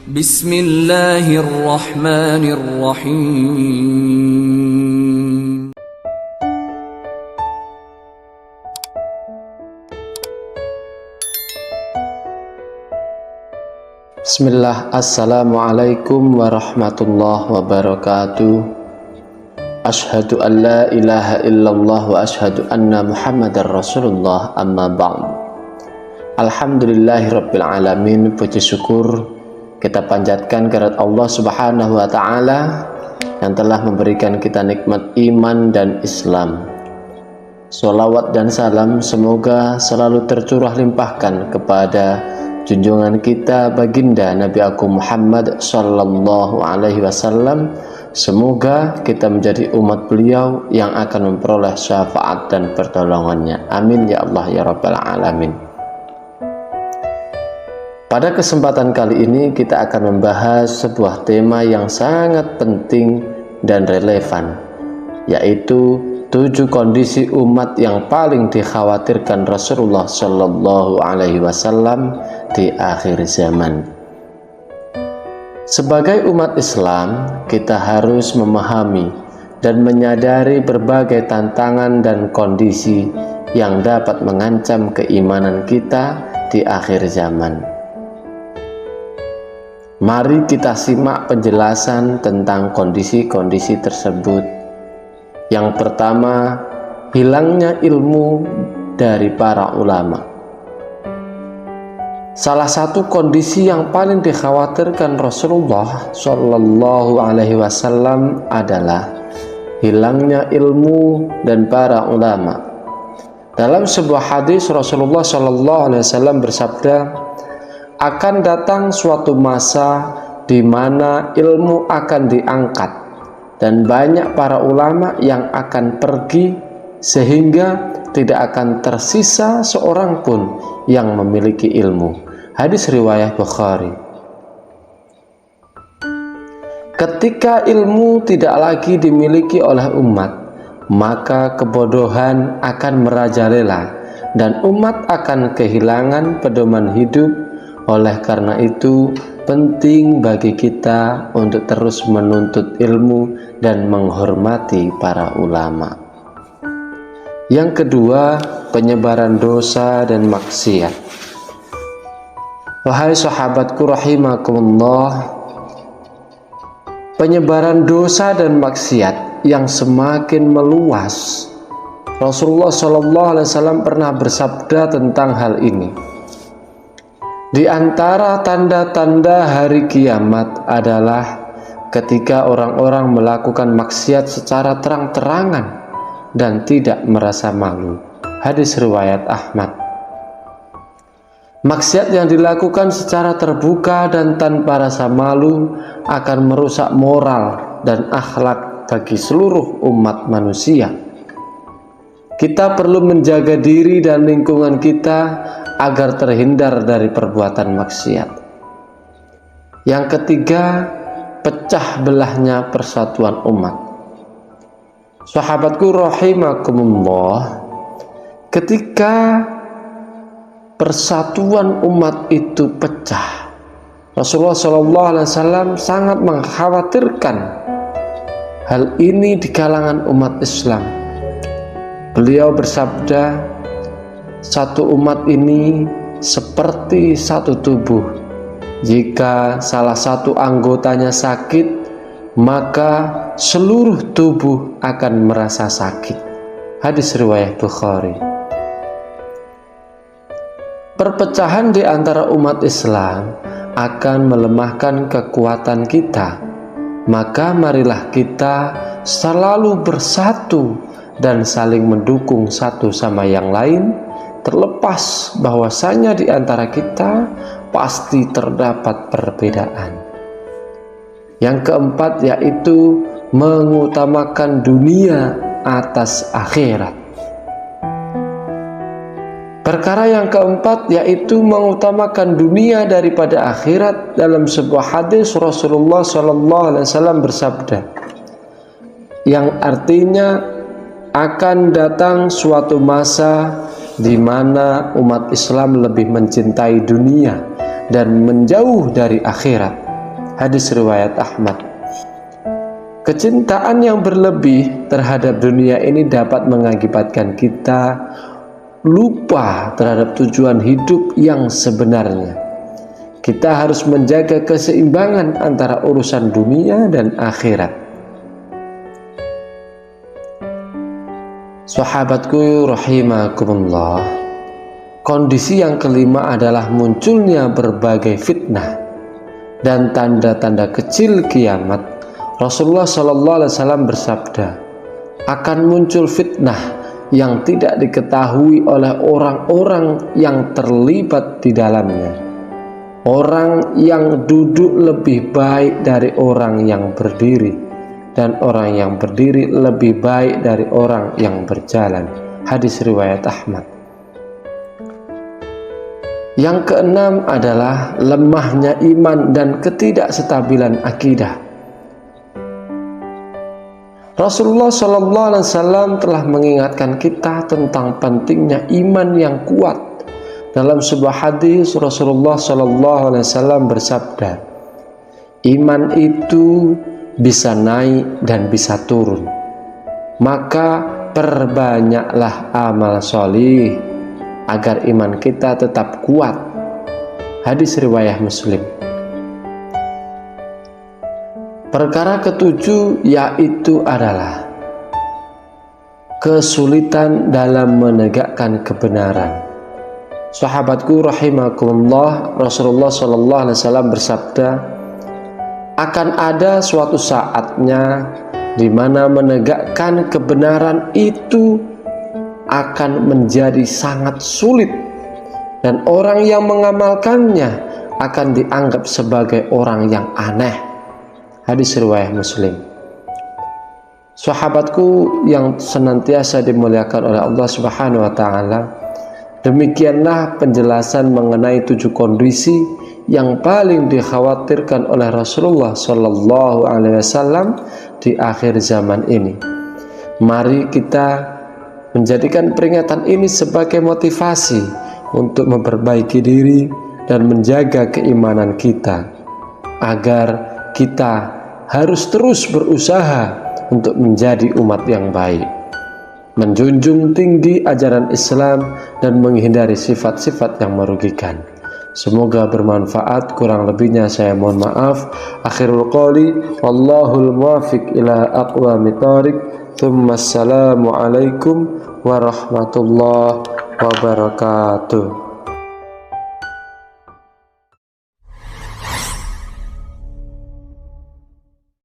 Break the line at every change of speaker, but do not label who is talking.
Bismillahirrahmanirrahim.
Bismillah, Assalamualaikum warahmatullahi wabarakatuh. Ashhadu an la ilaha illallah wa ashhadu anna muhammadar rasulullah, amma ba'd. Alhamdulillahirabbil alamin. Puji syukur kita panjatkan kehadirat Allah Subhanahu wa taala yang telah memberikan kita nikmat iman dan Islam. Sholawat dan salam semoga selalu tercurah limpahkan kepada junjungan kita baginda Nabi Agung Muhammad sallallahu alaihi wasallam. Semoga kita menjadi umat beliau yang akan memperoleh syafaat dan pertolongannya. Amin ya Allah ya Rabbal alamin. Pada kesempatan kali ini kita akan membahas sebuah tema yang sangat penting dan relevan, yaitu 7 kondisi umat yang paling dikhawatirkan Rasulullah sallallahu alaihi wasallam di akhir zaman. Sebagai umat Islam, kita harus memahami dan menyadari berbagai tantangan dan kondisi yang dapat mengancam keimanan kita di akhir zaman. Mari kita simak penjelasan tentang kondisi-kondisi tersebut. Yang pertama, hilangnya ilmu dari para ulama. Salah satu kondisi yang paling dikhawatirkan Rasulullah Shallallahu Alaihi Wasallam adalah hilangnya ilmu dan para ulama. Dalam sebuah hadis Rasulullah Shallallahu Alaihi Wasallam bersabda, akan datang suatu masa di mana ilmu akan diangkat dan banyak para ulama yang akan pergi sehingga tidak akan tersisa seorang pun yang memiliki ilmu. Hadis riwayat Bukhari. Ketika ilmu tidak lagi dimiliki oleh umat, maka kebodohan akan merajalela dan umat akan kehilangan pedoman hidup. Oleh karena itu, penting bagi kita untuk terus menuntut ilmu dan menghormati para ulama. Yang kedua, penyebaran dosa dan maksiat. Wahai sahabatku rahimakumullah, penyebaran dosa dan maksiat yang semakin meluas. Rasulullah SAW pernah bersabda tentang hal ini. Di antara tanda-tanda hari kiamat adalah ketika orang-orang melakukan maksiat secara terang-terangan dan tidak merasa malu. Hadis riwayat Ahmad. Maksiat yang dilakukan secara terbuka dan tanpa rasa malu akan merusak moral dan akhlak bagi seluruh umat manusia. Kita perlu menjaga diri dan lingkungan kita agar terhindar dari perbuatan maksiat. Yang ketiga, pecah belahnya persatuan umat. Sahabatku rahimakumullah, ketika persatuan umat itu pecah, Rasulullah SAW sangat mengkhawatirkan hal ini di kalangan umat Islam. Beliau bersabda, satu umat ini seperti satu tubuh. Jika salah satu anggotanya sakit, maka seluruh tubuh akan merasa sakit. Hadis riwayat Bukhari. Perpecahan di antara umat Islam akan melemahkan kekuatan kita. Maka marilah kita selalu bersatu dan saling mendukung satu sama yang lain, terlepas bahwasanya di antara kita pasti terdapat perbedaan. Yang keempat yaitu mengutamakan dunia atas akhirat. Perkara yang keempat yaitu mengutamakan dunia daripada akhirat. Dalam sebuah hadis Rasulullah SAW bersabda, yang artinya akan datang suatu masa di mana umat Islam lebih mencintai dunia dan menjauh dari akhirat. Hadis riwayat Ahmad. Kecintaan yang berlebih terhadap dunia ini dapat mengakibatkan kita lupa terhadap tujuan hidup yang sebenarnya. Kita harus menjaga keseimbangan antara urusan dunia dan akhirat. Sahabatku rahimakumullah, kondisi yang kelima adalah munculnya berbagai fitnah dan tanda-tanda kecil kiamat. Rasulullah SAW bersabda, akan muncul fitnah yang tidak diketahui oleh orang-orang yang terlibat di dalamnya. Orang yang duduk lebih baik dari orang yang berdiri, dan orang yang berdiri lebih baik dari orang yang berjalan. Hadis riwayat Ahmad. Yang keenam adalah lemahnya iman dan ketidakstabilan akidah. Rasulullah SAW telah mengingatkan kita tentang pentingnya iman yang kuat. Dalam sebuah hadis Rasulullah SAW bersabda, iman itu bisa naik dan bisa turun, maka perbanyaklah amal solih agar iman kita tetap kuat. Hadis riwayat Muslim. Perkara ketujuh yaitu adalah kesulitan dalam menegakkan kebenaran. Sahabatku rahimakumullah, Rasulullah SAW bersabda, akan ada suatu saatnya di mana menegakkan kebenaran itu akan menjadi sangat sulit dan orang yang mengamalkannya akan dianggap sebagai orang yang aneh. Hadis riwayat Muslim. Sahabatku yang senantiasa dimuliakan oleh Allah Subhanahu wa taala, demikianlah penjelasan mengenai 7 kondisi yang paling dikhawatirkan oleh Rasulullah Shallallahu Alaihi Wasallam di akhir zaman ini. Mari kita menjadikan peringatan ini sebagai motivasi untuk memperbaiki diri dan menjaga keimanan kita, agar kita harus terus berusaha untuk menjadi umat yang baik, menjunjung tinggi ajaran Islam dan menghindari sifat-sifat yang merugikan. Semoga bermanfaat, kurang lebihnya saya mohon maaf. Akhirul qawli wallahul muwaffiq ila aqwamit thoriq. Assalamualaikum warahmatullahi wabarakatuh.